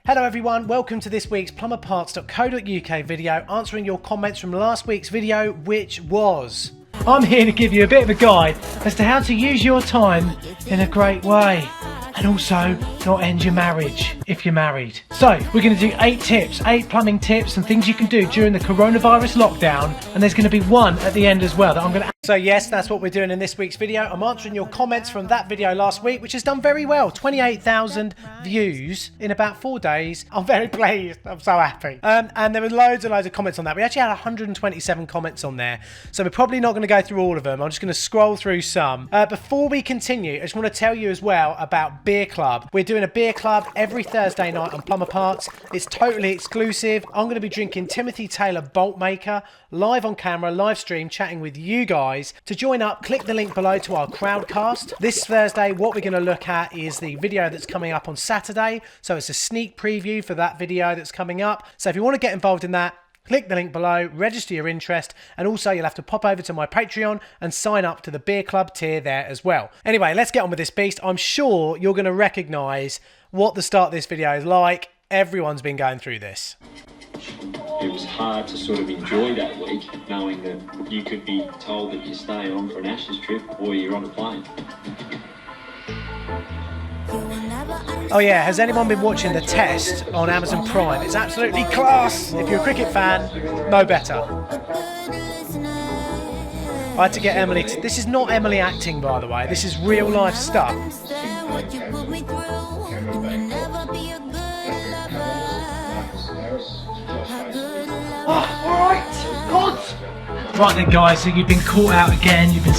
Hello everyone, welcome to this week's plumberparts.co.uk video answering your comments from last week's video, which was... I'm here to give you a bit of a guide as to how to use your time in a great way and also not end your marriage if you're married. So we're going to do 8 tips, 8 plumbing tips and things you can do during the coronavirus lockdown, and there's going to be one at the end as well that I'm going to... So yes, that's what we're doing in this week's video. I'm answering your comments from that video last week, which has done very well. 28,000 views in about 4 days. I'm very pleased. I'm so happy. And there were loads and loads of comments on that. We actually had 127 comments on there. So we're probably not going to go through all of them. I'm just going to scroll through some. Before we continue, I just want to tell you as well about Beer Club. We're doing a beer club every Thursday night on Plumber Parts. It's totally exclusive. I'm going to be drinking Timothy Taylor Bolt Maker live on camera, live stream, chatting with you guys. To join up, click the link below to our crowdcast. This Thursday, what we're going to look at is the video that's coming up on Saturday. So it's a sneak preview for that video that's coming up. So if you want to get involved in that, click the link below, register your interest, and also you'll have to pop over to my Patreon and sign up to the Beer Club tier there as well. Anyway, let's get on with this beast. I'm sure you're going to recognise what the start of this video is like. Everyone's been going through this. It was hard to sort of enjoy that week, knowing that you could be told that you stay on for an Ashes trip or you're on a plane. Oh yeah, has anyone been watching The Test on Amazon Prime? It's absolutely class! If you're a cricket fan, no better. I had to get Emily to... This is not Emily acting, by the way. This is real life stuff. Alright, God! Right then guys, so you've been caught out again, you've been...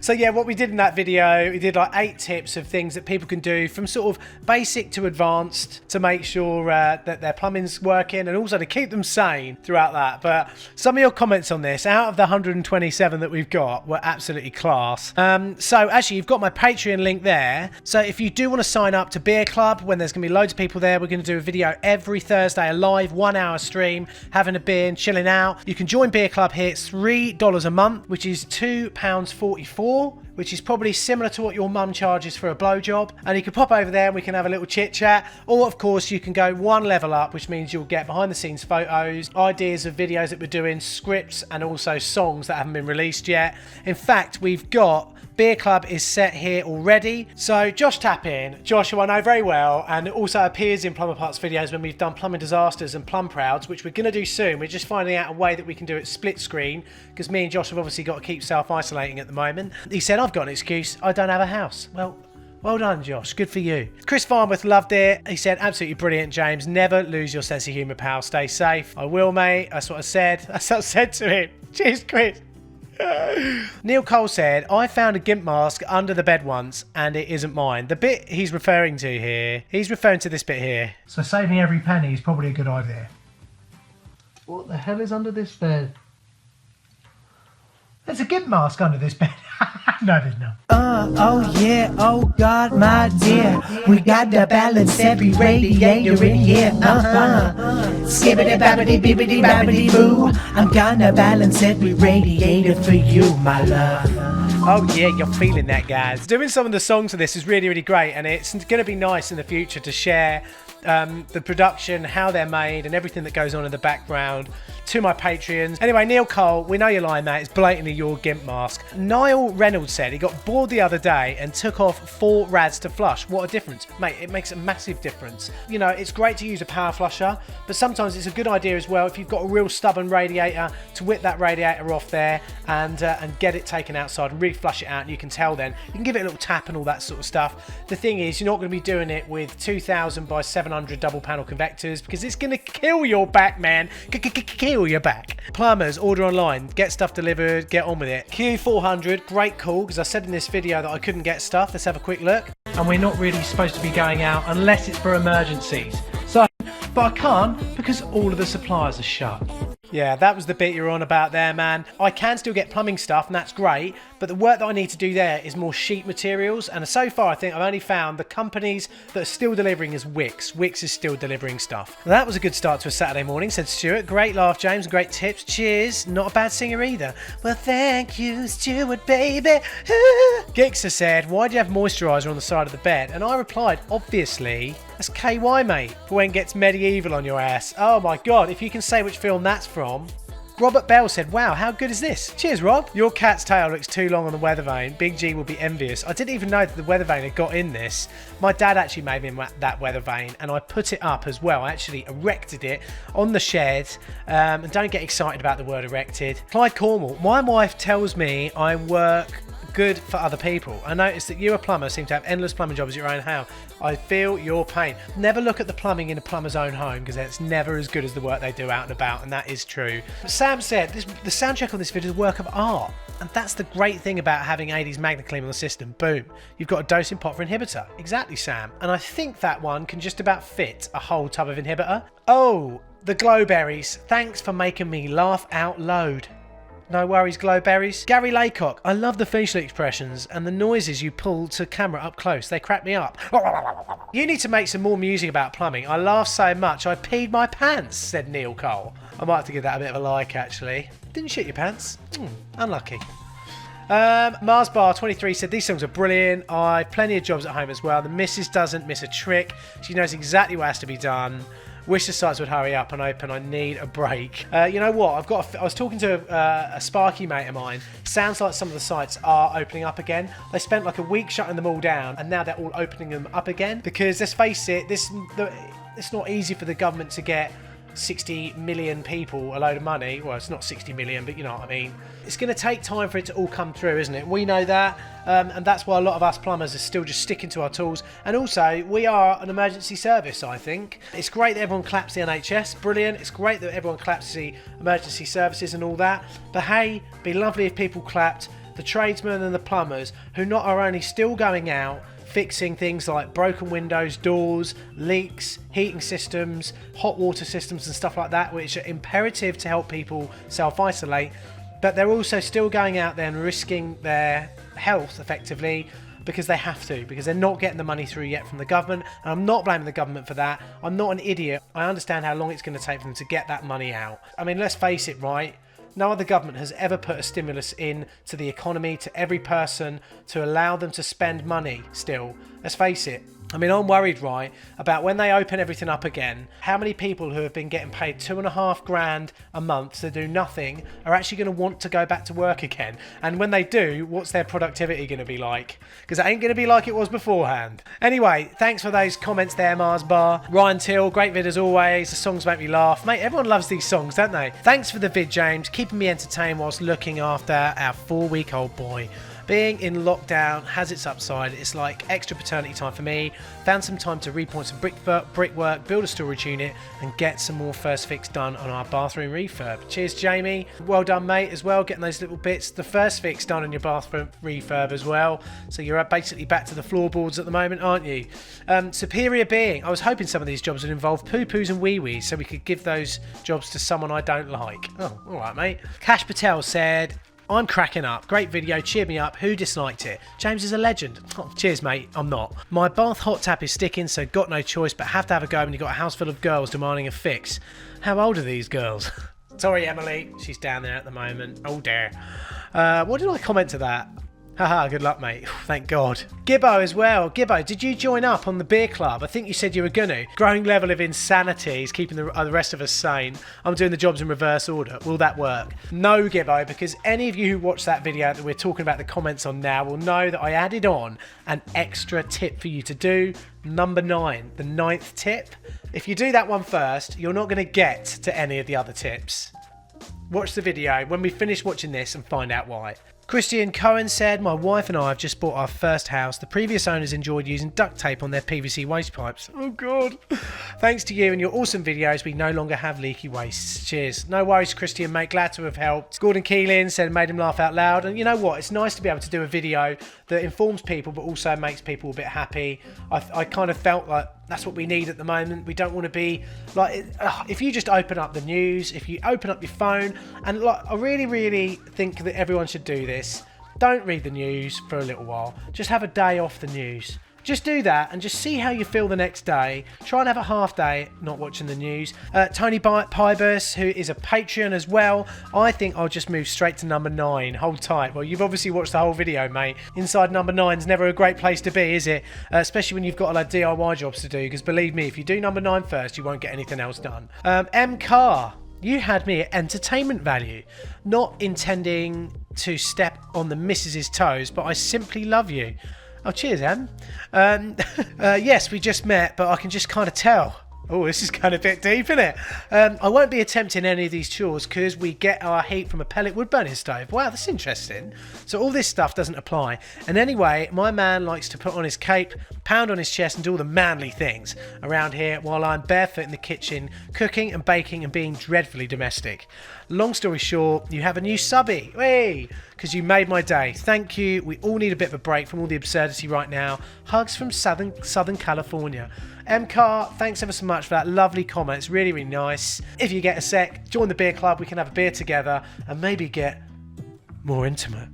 So yeah, what we did in that video, we did like 8 tips of things that people can do from sort of basic to advanced to make sure that their plumbing's working and also to keep them sane throughout that. But some of your comments on this, out of the 127 that we've got, were absolutely class. So actually, you've got my Patreon link there. So if you do want to sign up to Beer Club, when there's going to be loads of people there, we're going to do a video every Thursday, a live 1-hour stream, having a beer and chilling out. You can join Beer Club here. It's $3 a month, which is £2.44. Which is probably similar to what your mum charges for a blowjob. And you can pop over there and we can have a little chit chat. Or of course you can go one level up, which means you'll get behind the scenes photos, ideas of videos that we're doing, scripts, and also songs that haven't been released yet. In fact, we've got Beer Club is set here already. So Josh Tappin, Josh, who I know very well, and also appears in Plumber Parts videos when we've done Plumbing Disasters and Plum Prouds, which we're going to do soon. We're just finding out a way that we can do it split screen, because me and Josh have obviously got to keep self-isolating at the moment. He said, I've got an excuse, I don't have a house. Well done, Josh. Good for you. Chris Farnworth loved it. He said, absolutely brilliant, James. Never lose your sense of humour, pal. Stay safe. I will, mate. That's what I said. That's what I said to him. Cheers, Chris. Neil Cole said, I found a GIMP mask under the bed once and it isn't mine. The bit he's referring to here, he's referring to this bit here. So saving every penny is probably a good idea. What the hell is under this bed? There's a GIMP mask under this bed. No, there's not. Oh yeah, oh God, my dear. We got to balance every radiator in here. Skibbity babbity bibbity babbity boo. I'm gonna balance every radiator for you, my love. Oh yeah, you're feeling that, guys. Doing some of the songs of this is really, really great, and it's going to be nice in the future to share the production, how they're made, and everything that goes on in the background to my Patreons. Anyway, Neil Cole, we know you're lying, mate. It's blatantly your GIMP mask. Niall Reynolds said he got bored the other day and took off 4 rads to flush. What a difference. Mate, it makes a massive difference. You know, it's great to use a power flusher, but sometimes it's a good idea as well if you've got a real stubborn radiator to whip that radiator off there and get it taken outside and really flush it out, and you can tell then. You can give it a little tap and all that sort of stuff. The thing is, you're not going to be doing it with 2000 by 700 double panel convectors because it's going to kill your back, man. Kill your back. Plumbers, order online, get stuff delivered, get on with it. Q400, great call, because I said in this video that I couldn't get stuff. Let's have a quick look. And we're not really supposed to be going out unless it's for emergencies. So, but I can't because all of the suppliers are shut. Yeah, that was the bit you're on about there, man. I can still get plumbing stuff, and that's great, but the work that I need to do there is more sheet materials, and so far I think I've only found the companies that are still delivering is Wix. Wix is still delivering stuff. Well, that was a good start to a Saturday morning, said Stuart. Great laugh, James, great tips. Cheers. Not a bad singer either. Well, thank you, Stuart, baby. Gixer said, why do you have moisturiser on the side of the bed? And I replied, obviously, That's KY, mate. For when it gets medieval on your ass. Oh my god, if you can say which film that's from. Robert Bell said, wow, how good is this? Cheers, Rob. Your cat's tail looks too long on the weather vane. Big G will be envious. I didn't even know that the weather vane had got in this. My dad actually made me that weather vane, and I put it up as well. I actually erected it on the shed. And don't get excited about the word erected. Clyde Cornwall, my wife tells me I work good for other people. I noticed that you, a plumber, seem to have endless plumbing jobs at your own house. I feel your pain. Never look at the plumbing in a plumber's own home, because it's never as good as the work they do out and about, and that is true. But Sam said the soundtrack on this video is a work of art, and that's the great thing about having AD's MagnaClean on the system. Boom, you've got a dosing pot for inhibitor. Exactly, Sam. And I think that one can just about fit a whole tub of inhibitor. Oh, the glowberries. Thanks for making me laugh out loud. No worries, glowberries. Gary Laycock, I love the facial expressions and the noises you pull to camera up close. They crack me up. You need to make some more music about plumbing. I laugh so much I peed my pants, said Neil Cole. I might have to give that a bit of a like, actually. Didn't shit your pants? Unlucky. Mars Bar 23 said these songs are brilliant. I've plenty of jobs at home as well. The missus doesn't miss a trick. She knows exactly what has to be done. Wish the sites would hurry up and open. I need a break. You know what? I was talking to a Sparky mate of mine. Sounds like some of the sites are opening up again. They spent like a week shutting them all down, and now they're all opening them up again. Because let's face it, it's not easy for the government to get 60 million people a load of money. Well, it's not 60 million, but you know what I mean. It's going to take time for it to all come through, isn't it? We know that, and that's why a lot of us plumbers are still just sticking to our tools. And also, we are an emergency service, I think. It's great that everyone claps the NHS, brilliant. It's great that everyone claps the emergency services and all that. But hey, it'd be lovely if people clapped the tradesmen and the plumbers who not are only still going out fixing things like broken windows, doors, leaks, heating systems, hot water systems and stuff like that, which are imperative to help people self-isolate, but they're also still going out there and risking their health effectively because they have to, because they're not getting the money through yet from the government. And I'm not blaming the government for that. I'm not an idiot. I understand how long it's going to take for them to get that money out. I mean, let's face it, right? No other government has ever put a stimulus in to the economy, to every person, to allow them to spend money still. Let's face it. I mean, I'm worried, right, about when they open everything up again, how many people who have been getting paid $2,500 a month to do nothing are actually going to want to go back to work again. And when they do, what's their productivity going to be like? Because it ain't going to be like it was beforehand. Anyway, thanks for those comments there, Mars Bar. Ryan Till, great vid as always. The songs make me laugh. Mate, everyone loves these songs, don't they? Thanks for the vid, James. Keeping me entertained whilst looking after our 4-week-old boy. Being in lockdown has its upside. It's like extra paternity time for me. Found some time to repoint some brickwork, build a storage unit, and get some more first fix done on our bathroom refurb. Cheers, Jamie. Well done, mate, as well, getting those little bits. The first fix done on your bathroom refurb as well. So you're basically back to the floorboards at the moment, aren't you? Superior Being. I was hoping some of these jobs would involve poo-poos and wee-wees, so we could give those jobs to someone I don't like. Oh, all right, mate. Cash Patel said, I'm cracking up. Great video. Cheer me up. Who disliked it? James is a legend. Oh, cheers, mate. I'm not. My bath hot tap is sticking, so got no choice but have to have a go when you've got a house full of girls demanding a fix. How old are these girls? Sorry, Emily. She's down there at the moment. Oh, dear. What did I comment to that? Haha, good luck, mate. Thank God. Gibbo as well. Gibbo, did you join up on the beer club? I think you said you were gonna. Growing level of insanity is keeping the rest of us sane. I'm doing the jobs in reverse order. Will that work? No, Gibbo, because any of you who watched that video that we're talking about the comments on now will know that I added on an extra tip for you to do. Number 9, the 9th tip. If you do that one first, you're not gonna get to any of the other tips. Watch the video when we finish watching this and find out why. Christian Cohen said, my wife and I have just bought our first house. The previous owners enjoyed using duct tape on their PVC waste pipes. Oh God. Thanks to you and your awesome videos, we no longer have leaky wastes. Cheers. No worries, Christian, mate. Glad to have helped. Gordon Keelan said, made him laugh out loud. And you know what? It's nice to be able to do a video that informs people but also makes people a bit happy. I kind of felt like that's what we need at the moment. We don't want to be like, if you just open up the news, if you open up your phone, and like, I really think that everyone should do this. Don't read the news for a little while. Just have a day off the news. Just do that and just see how you feel the next day. Try and have a half day not watching the news. Tony Pybus, who is a Patreon as well. I think I'll just move straight to number 9. Hold tight. Well, you've obviously watched the whole video, mate. Inside number 9's never a great place to be, is it? Especially when you've got a lot of DIY jobs to do, because believe me, if you do number 9 first, you won't get anything else done. M. Carr, you had me at entertainment value. Not intending to step on the missus's toes, but I simply love you. Oh, cheers, Em. Yes, we just met, but I can just kind of tell. Oh, this is kind of a bit deep, isn't it? I won't be attempting any of these chores because we get our heat from a pellet wood burning stove. Wow, that's interesting. So all this stuff doesn't apply. And anyway, my man likes to put on his cape, pound on his chest and do all the manly things around here while I'm barefoot in the kitchen, cooking and baking and being dreadfully domestic. Long story short, you have a new subby. Hey, because you made my day. Thank you. We all need a bit of a break from all the absurdity right now. Hugs from Southern California. M. Carr, thanks ever so much for that lovely comment. It's really, really nice. If you get a sec, join the beer club. We can have a beer together and maybe get more intimate.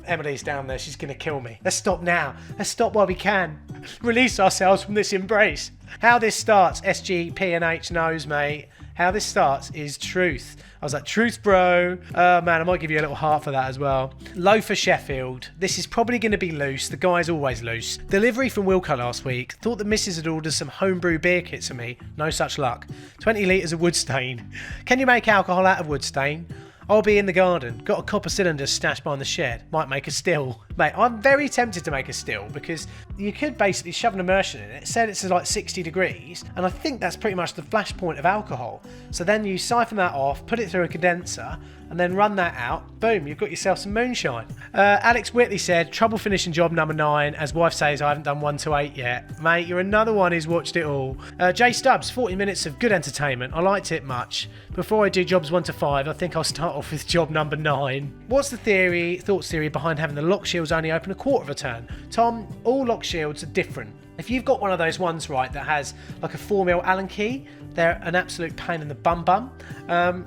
Emily's down there. She's going to kill me. Let's stop now. Let's stop while we can. Release ourselves from this embrace. How this starts, SG, P and H knows, mate. How this starts is truth. I was like, truth, bro. Oh, man, I might give you a little heart for that as well. Loafer Sheffield. This is probably going to be loose. The guy's always loose. Delivery from Wilco last week. Thought the missus had ordered some homebrew beer kits for me. No such luck. 20 litres of wood stain. Can you make alcohol out of wood stain? I'll be in the garden. Got a copper cylinder stashed behind the shed. Might make a still. Mate, I'm very tempted to make a still because you could basically shove an immersion in it. Set it to like 60 degrees. And I think that's pretty much the flash point of alcohol. So then you siphon that off, put it through a condenser, and then run that out. Boom, you've got yourself some moonshine. Alex Whitley said, trouble finishing job number 9. As wife says, I haven't done 1 to 8 yet. Mate, you're another one who's watched it all. Jay Stubbs, 40 minutes of good entertainment. I liked it much. Before I do jobs 1 to 5, I think I'll start off with job number 9. What's the thoughts theory behind having the lock shields only open a quarter of a turn? Tom, all lock shields are different. If you've got one of those ones, right, that has like a 4mm Allen key, they're an absolute pain in the bum.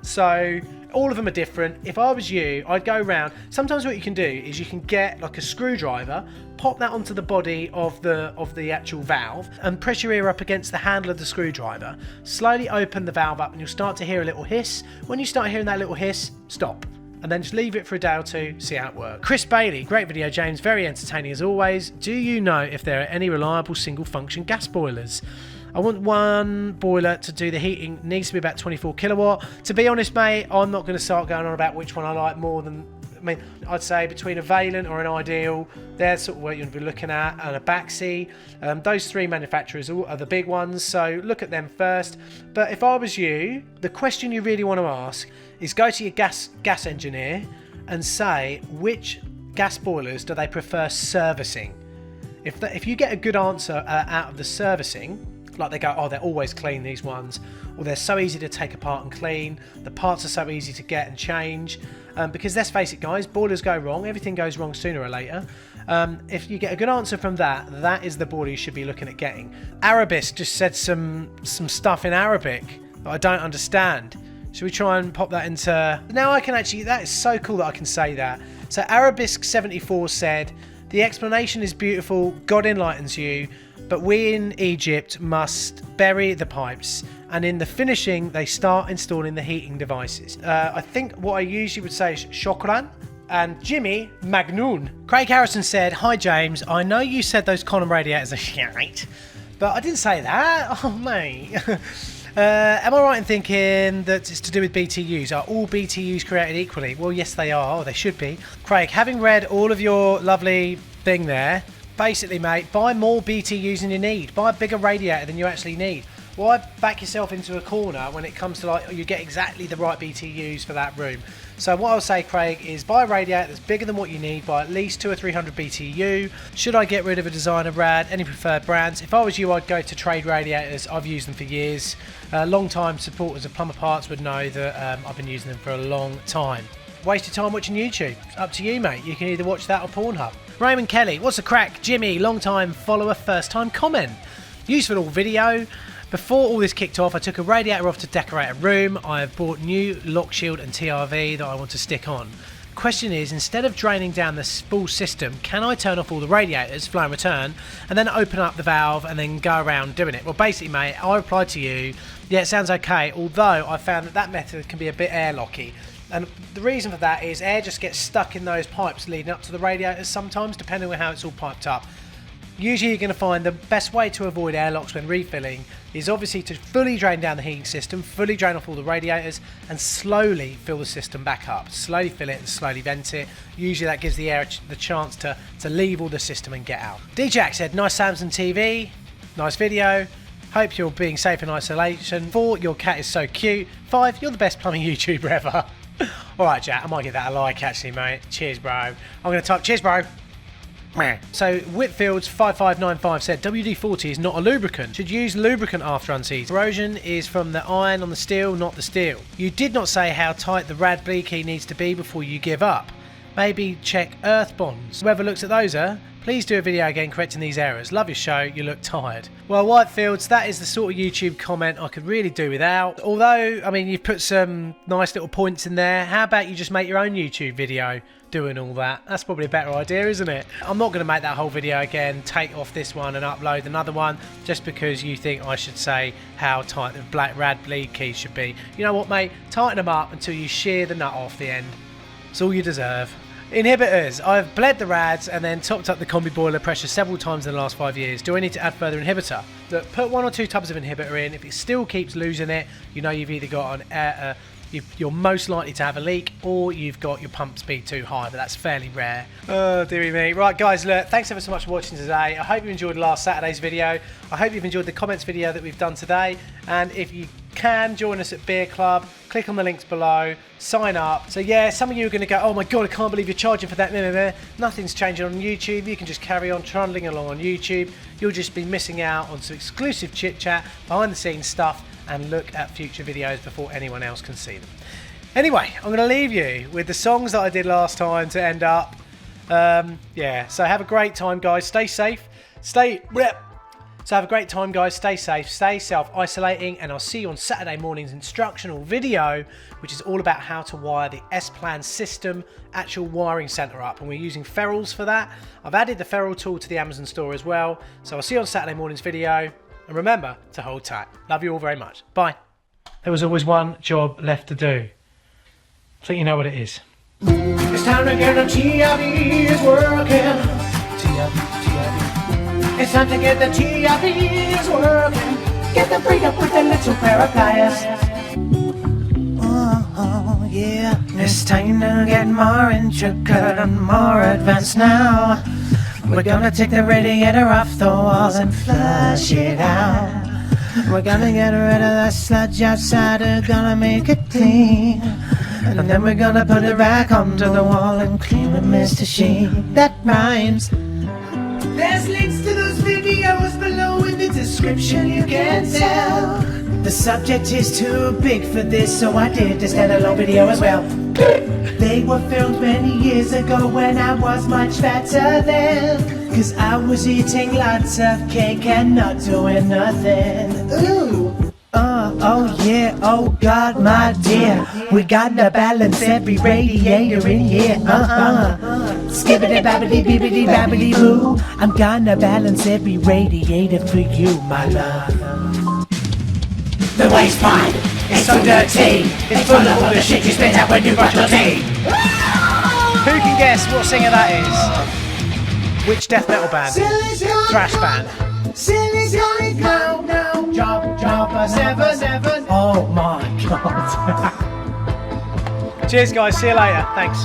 So all of them are different. If I was you, I'd go around. Sometimes what you can do is you can get like a screwdriver, pop that onto the body of the actual valve and press your ear up against the handle of the screwdriver. Slowly open the valve up and you'll start to hear a little hiss. When you start hearing that little hiss, stop. And then just leave it for a day or two, see how it works. Chris Bailey, great video, James, very entertaining as always. Do you know if there are any reliable single function gas boilers? I want one boiler to do the heating. Needs to be about 24 kilowatt. To be honest, mate, I'm not going to start going on about which one I like more than... I mean, I'd say between a Valent or an Ideal, they're sort of what you'll be looking at, and a Baxi. Those 3 manufacturers are the big ones, so look at them first. But if I was you, the question you really want to ask is go to your gas engineer and say which gas boilers do they prefer servicing. If you get a good answer out of the servicing, like they go, oh, they're always clean, these ones, or they're so easy to take apart and clean, the parts are so easy to get and change, because let's face it, guys, boilers go wrong, everything goes wrong sooner or later. If you get a good answer from that, that is the boiler you should be looking at getting. Arabist just said some stuff in Arabic that I don't understand. Should we try and pop that into... Now I can actually... That is so cool that I can say that. So Arabisk74 said, the explanation is beautiful, God enlightens you, but we in Egypt must bury the pipes, and in the finishing they start installing the heating devices. I think what I usually would say is shokran. And Jimmy Magnoon. Craig Harrison said, hi James, I know you said those column radiators are shite, but I didn't say that. Oh mate. Am I right in thinking that it's to do with BTUs? Are all BTUs created equally? Well, yes they are, or they should be. Craig, having read all of your lovely thing there, basically mate, buy more BTUs than you need. Buy a bigger radiator than you actually need. Why back yourself into a corner when it comes to like, you get exactly the right BTUs for that room? So what I'll say, Craig, is buy a radiator that's bigger than what you need by at least 200 or 300 BTU. Should I get rid of a designer rad? Any preferred brands? If I was you, I'd go to Trade Radiators. I've used them for years. Long-time supporters of Plumber Parts would know that I've been using them for a long time. Waste your time watching YouTube. It's up to you, mate. You can either watch that or Pornhub. Raymond Kelly, what's the crack? Jimmy, long-time follower, first-time comment. Useful video. Before all this kicked off, I took a radiator off to decorate a room. I have bought new lock shield and TRV that I want to stick on. question is, instead of draining down the full system, can I turn off all the radiators, flow and return, and then open up the valve and then go around doing it? Well, basically, mate, I replied to you, yeah, it sounds okay, although I found that method can be a bit airlocky. And the reason for that is air just gets stuck in those pipes leading up to the radiators sometimes, depending on how it's all piped up. Usually you're going to find the best way to avoid airlocks when refilling is obviously to fully drain down the heating system, fully drain off all the radiators, and slowly fill the system back up. Slowly fill it and slowly vent it. Usually that gives the air the chance to leave all the system and get out. D-Jack said, nice Samsung TV, nice video. Hope you're being safe in isolation. 4, your cat is so cute. 5, you're the best plumbing YouTuber ever. Alright, Jack, I might give that a like actually, mate. Cheers, bro. I'm going to type, cheers, bro. So Whitfield's 5595 said WD-40 is not a lubricant. Should use lubricant after unseating. Corrosion is from the iron on the steel, not the steel. You did not say how tight the rad bleed key needs to be before you give up. Maybe check earth bonds. Whoever looks at those, please do a video again correcting these errors. Love your show, you look tired. Well, Whitefields, that is the sort of YouTube comment I could really do without. Although, I mean, you've put some nice little points in there. How about you just make your own YouTube video doing all that? That's probably a better idea, isn't it? I'm not going to make that whole video again, take off this one and upload another one just because you think I should say how tight the black rad bleed keys should be. You know what, mate? Tighten them up until you shear the nut off the end. It's all you deserve. Inhibitors. I've bled the rads and then topped up the combi boiler pressure several times in the last 5 years. Do I need to add further inhibitor? Look, put 1 or 2 tubs of inhibitor in. If it still keeps losing it, you know you've either got an you're most likely to have a leak or you've got your pump speed too high, but that's fairly rare. Oh, dearie me. Right, guys, look, thanks ever so much for watching today. I hope you enjoyed last Saturday's video. I hope you've enjoyed the comments video that we've done today. And if you can, join us at Beer Club. Click on the links below. Sign up. So, yeah, some of you are going to go, oh, my God, I can't believe you're charging for that. Nothing's changing on YouTube. You can just carry on trundling along on YouTube. You'll just be missing out on some exclusive chit-chat, behind-the-scenes stuff, and look at future videos before anyone else can see them. Anyway, I'm going to leave you with the songs that I did last time to end up. Yeah, so have a great time, guys. Stay safe. So have a great time, guys. Stay safe. Stay self-isolating. And I'll see you on Saturday morning's instructional video, which is all about how to wire the S-Plan system actual wiring center up. And we're using ferrules for that. I've added the ferrule tool to the Amazon store as well. So I'll see you on Saturday morning's video. And remember to hold tight. Love you all very much. Bye. There was always one job left to do. I think you know what it is. It's time to get the TIVs working. TIV. It's time to get the TIVs working. Get them freed up with a little pair of pliers. Oh, yeah. It's time to get more intricate and more advanced now. We're gonna take the radiator off the walls and flush it out. We're gonna get rid of the sludge outside, we're gonna make it clean. And then we're gonna put it back onto the wall and clean with Mr. Sheen. That rhymes. There's links to those videos below in the description, you can tell. The subject is too big for this, so I did a standalone video as well. They were filmed many years ago when I was much fatter then. Cause I was eating lots of cake and not doing nothing. Ooh. Oh yeah, oh God, my dear. We gotta balance every radiator in here. Skibbity babbity bibbity babbity boo. I'm gonna balance every radiator for you, my love. The waste pipe is so dirty. It's full of all the shit you spit out when you brush your teeth. Who can guess what singer that is? Which death metal band? Thrash band. Oh my God. Cheers guys, see you later. Thanks.